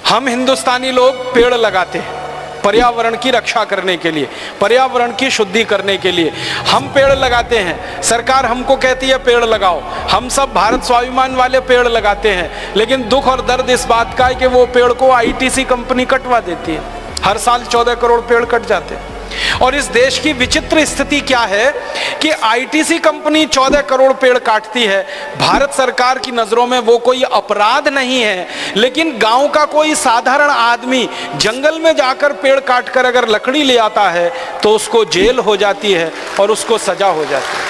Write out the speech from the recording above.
हम हिंदुस्तानी लोग पेड़ लगाते हैं पर्यावरण की रक्षा करने के लिए, पर्यावरण की शुद्धि करने के लिए हम पेड़ लगाते हैं। सरकार हमको कहती है पेड़ लगाओ, हम सब भारत स्वाभिमान वाले पेड़ लगाते हैं, लेकिन दुख और दर्द इस बात का है कि वो पेड़ को आईटीसी कंपनी कटवा देती है। हर साल 14 करोड़ पेड़ कट जाते हैं। और इस देश की विचित्र स्थिति क्या है कि आईटीसी कंपनी 14 करोड़ पेड़ काटती है। भारत सरकार की नजरों में वो कोई अपराध नहीं है, लेकिन गांव का कोई साधारण आदमी जंगल में जाकर पेड़ काटकर अगर लकड़ी ले आता है तो उसको जेल हो जाती है और उसको सजा हो जाती है।